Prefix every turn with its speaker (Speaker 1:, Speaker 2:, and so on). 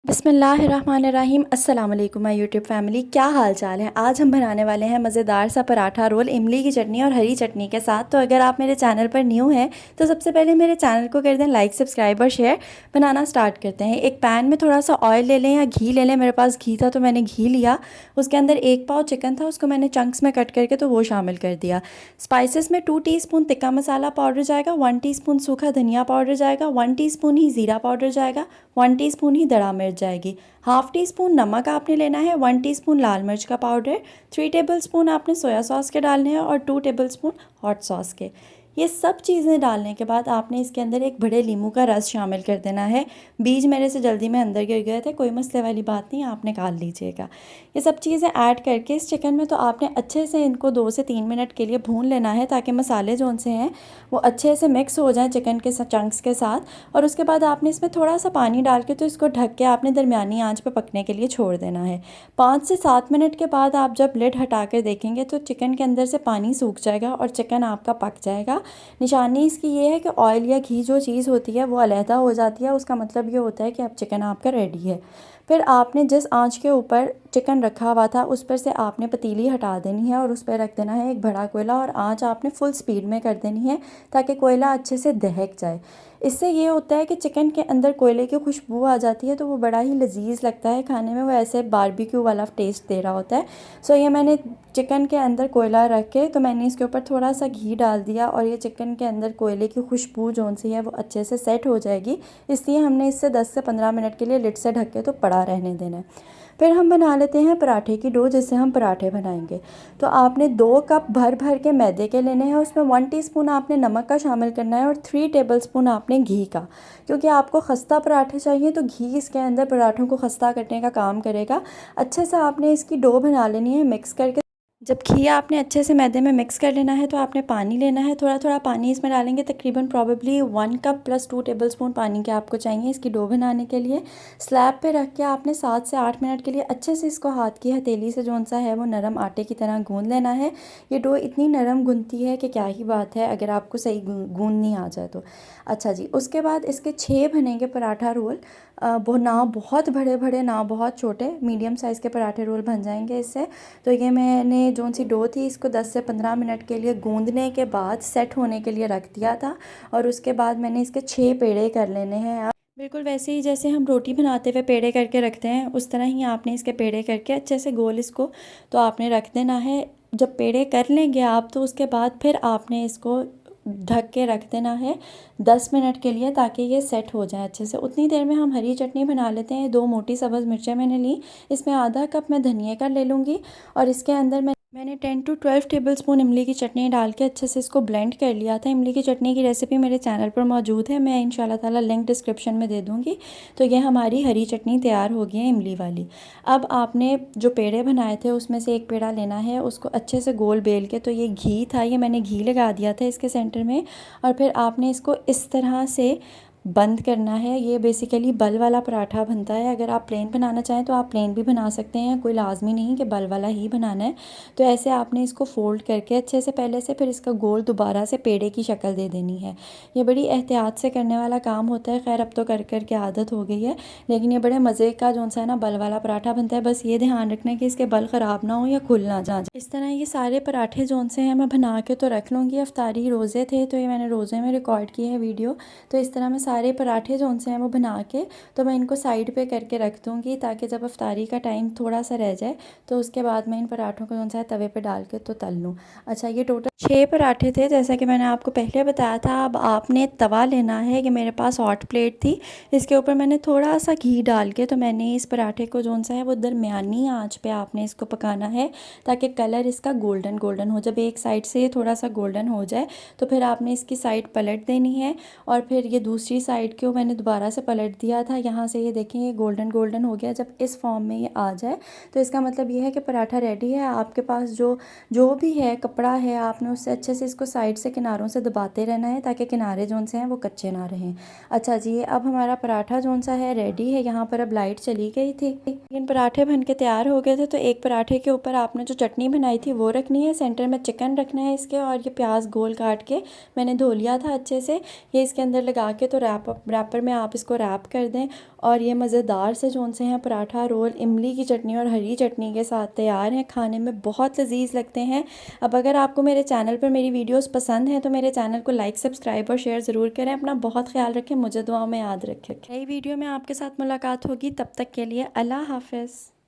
Speaker 1: बिस्मिल्लाहिर्रहमानिर्रहीम। अस्सलाम वालेकुम माय यूट्यूब फैमिली, क्या हाल चाल है। आज हम बनाने वाले हैं मज़ेदार सा पराठा रोल इमली की चटनी और हरी चटनी के साथ। तो अगर आप मेरे चैनल पर न्यू हैं तो सबसे पहले मेरे चैनल को कर दें लाइक, सब्सक्राइब और शेयर। बनाना स्टार्ट करते हैं। एक पैन में थोड़ा सा ऑयल ले लें या घी ले लें। मेरे पास घी था तो मैंने घी लिया। उसके अंदर 1 पाव चिकन था, उसको मैंने चंक्स में कट करके तो वो शामिल कर दिया। स्पाइसेस में 2 टीस्पून तिक्का मसाला पाउडर जाएगा, 1 टीस्पून सूखा धनिया पाउडर जाएगा, 1 टीस्पून ही ज़ीरा पाउडर जाएगा, 1 टीस्पून ही दड़ा मिर्च जाएगी, हाफ़ टी स्पून नमक आपने लेना है, 1 टीस्पून लाल मिर्च का पाउडर, 3 टेबलस्पून आपने सोया सॉस के डालने हैं और 2 टेबलस्पून हॉट सॉस के। ये सब चीज़ें डालने के बाद आपने इसके अंदर एक बड़े नींबू का रस शामिल कर देना है। बीज मेरे से जल्दी में अंदर गिर गए थे, कोई मसले वाली बात नहीं, आप निकाल लीजिएगा। ये सब चीज़ें ऐड करके इस चिकन में तो आपने अच्छे से इनको 2 से 3 मिनट के लिए भून लेना है ताकि मसाले जो उनसे हैं वो अच्छे से मिक्स हो जाएं चिकन के चंक्स के साथ। और उसके बाद आपने इसमें थोड़ा सा पानी डाल के तो इसको ढक के आपने दरमियानी आंच पर पकने के लिए छोड़ देना है। 5 से 7 मिनट के बाद आप जब लिड हटा कर देखेंगे तो चिकन के अंदर से पानी सूख जाएगा और चिकन आपका पक जाएगा। निशानी इसकी ये है कि ऑयल या घी जो चीज़ होती है वो अलहदा हो जाती है, उसका मतलब ये होता है कि अब चिकन आपका रेडी है। फिर आपने जिस आंच के ऊपर चिकन रखा हुआ था उस पर से आपने पतीली हटा देनी है और उस पर रख देना है एक बड़ा कोयला और आंच आपने फुल स्पीड में कर देनी है ताकि कोयला अच्छे से दहक जाए। इससे ये होता है कि चिकन के अंदर कोयले की खुशबू आ जाती है तो वो बड़ा ही लजीज लगता है खाने में, वो ऐसे बारबेक्यू वाला टेस्ट दे रहा होता है। सो ये मैंने चिकन के अंदर कोयला रख के तो मैंने इसके ऊपर थोड़ा सा घी डाल दिया और ये चिकन के अंदर कोयले की खुशबू जो सी है वो अच्छे से सेट हो जाएगी। इसलिए हमने इससे 10 से 15 मिनट के लिए लिड से ढक के तो पड़ा रहने देना है। फिर हम बना लेते हैं पराठे की डो जिससे हम पराठे बनाएंगे। तो आपने 2 कप भर भर के मैदे के लेने हैं, उसमें 1 टीस्पून आपने नमक का शामिल करना है और 3 टेबलस्पून आपने घी का। क्योंकि आपको खस्ता पराठे चाहिए तो घी इसके अंदर पराठों को खस्ता करने का काम करेगा। अच्छे से आपने इसकी डो बना लेनी है मिक्स करके। जब घी आपने अच्छे से मैदे में मिक्स कर लेना है तो आपने पानी लेना है, थोड़ा थोड़ा पानी इसमें डालेंगे, तकरीबन प्रॉबेबली 1 कप प्लस 2 टेबलस्पून पानी के आपको चाहिए इसकी डो बनाने के लिए। स्लैब पे रख के आपने 7 से 8 मिनट के लिए अच्छे से इसको हाथ की हथेली से जो सा है वो नरम आटे की तरह गूंद लेना है। ये डो इतनी नरम गूंदती है कि क्या ही बात है अगर आपको सही गूंद नहीं आ जाए तो। अच्छा जी, उसके बाद इसके 6 बनेंगे पराठा रोल। वो ना बहुत बड़े बड़े ना बहुत छोटे, मीडियम साइज़ के पराठे रोल बन जाएंगे इससे। तो ये मैंने जो सी डो थी इसको 10 से 15 मिनट के लिए गूंदने के बाद सेट होने के लिए रख दिया था और उसके बाद मैंने इसके 6 पेड़े कर लेने हैं। आप बिल्कुल वैसे ही जैसे हम रोटी बनाते हुए पेड़े करके रखते हैं उस तरह ही आपने इसके पेड़े करके अच्छे से गोल इसको तो आपने रख देना है। जब पेड़े कर लेंगे आप तो उसके बाद फिर आपने इसको ढक के रख देना है 10 मिनट के लिए ताकि ये सेट हो जाए अच्छे से। उतनी देर में हम हरी चटनी बना लेते हैं। 2 मोटी सब्ज़ मिर्चें मैंने ली, इसमें आधा कप मैं धनिया का ले लूँगी और इसके अंदर मैंने 10 to 12 टेबलस्पून इमली की चटनी डाल के अच्छे से इसको ब्लेंड कर लिया था। इमली की चटनी की रेसिपी मेरे चैनल पर मौजूद है, मैं इंशाल्लाह ताला लिंक डिस्क्रिप्शन में दे दूँगी। तो ये हमारी हरी चटनी तैयार हो गई है इमली वाली। अब आपने जो पेड़े बनाए थे उसमें से एक पेड़ा लेना है, उसको अच्छे से गोल बेल के, तो ये घी था, ये मैंने घी लगा दिया था इसके सेंटर में और फिर आपने इसको इस तरह से बंद करना है। ये बेसिकली बल वाला पराठा बनता है। अगर आप प्लेन बनाना चाहें तो आप प्लेन भी बना सकते हैं, कोई लाजमी नहीं कि बल वाला ही बनाना है। तो ऐसे आपने इसको फ़ोल्ड करके अच्छे से पहले से फिर इसका गोल दोबारा से पेड़े की शक्ल दे देनी है। ये बड़ी एहतियात से करने वाला काम होता है। खैर अब तो कर कर के आदत हो गई है, लेकिन ये बड़े मज़े का जो सा है ना बल वाला पराठा बनता है। बस ये ध्यान रखना है कि इसके बल ख़राब ना हो या खुल ना जाए। इस तरह ये सारे पराठे जो से हैं मैं बना के तो रख लूँगी। अफ्तारी रोज़े थे तो ये मैंने रोज़े में रिकॉर्ड की है वीडियो। तो इस तरह मैं सारे पराठे जो उनसे हैं वो बना के तो मैं इनको साइड पे करके रख दूँगी ताकि जब अफ्तारी का टाइम थोड़ा सा रह जाए तो उसके बाद मैं इन पराठों को जो है तवे पे डाल के तो तल लूँ। अच्छा, ये टोटल 6 पराठे थे जैसा कि मैंने आपको पहले बताया था। अब आपने तवा लेना है, कि मेरे पास हॉट प्लेट थी, इसके ऊपर मैंने थोड़ा सा घी डाल के तो मैंने इस पराठे को जो सा है वो दरमियानी आँच पे आपने इसको पकाना है ताकि कलर इसका गोल्डन गोल्डन हो। जब एक साइड से ये थोड़ा सा गोल्डन हो जाए तो फिर आपने इसकी साइड पलट देनी है और फिर ये दूसरी साइड को मैंने दोबारा से पलट दिया था। यहाँ से ये देखें ये गोल्डन गोल्डन हो गया। जब इस फॉर्म में ये आ जाए तो इसका मतलब ये है कि पराठा रेडी है। आपके पास जो जो भी है कपड़ा है आपने उससे अच्छे से इसको साइड से किनारों से दबाते रहना है ताकि किनारे जो से हैं वो कच्चे ना रहें। अच्छा जी, अब हमारा पराठा जो सा है रेडी है। यहाँ पर अब लाइट चली गई थी, इन पराठे बन के तैयार हो गए थे। तो एक पराठे के ऊपर आपने जो चटनी बनाई थी वो रखनी है, सेंटर में चिकन रखना है इसके, और ये प्याज गोल काट के मैंने धो लिया था अच्छे से, ये इसके अंदर लगा के तो रैपर में आप इसको रैप कर दें और ये मज़ेदार से जोन से हैं पराठा रोल इमली की चटनी और हरी चटनी के साथ तैयार हैं। खाने में बहुत लजीज लगते हैं। अब अगर आपको मेरे चैनल पर मेरी वीडियोस पसंद हैं तो मेरे चैनल को लाइक सब्सक्राइब और शेयर ज़रूर करें। अपना बहुत ख्याल रखें, मुझे दुआओं में याद रखें। नई वीडियो में आपके साथ मुलाकात होगी, तब तक के लिए अल्लाह हाफ़िज़।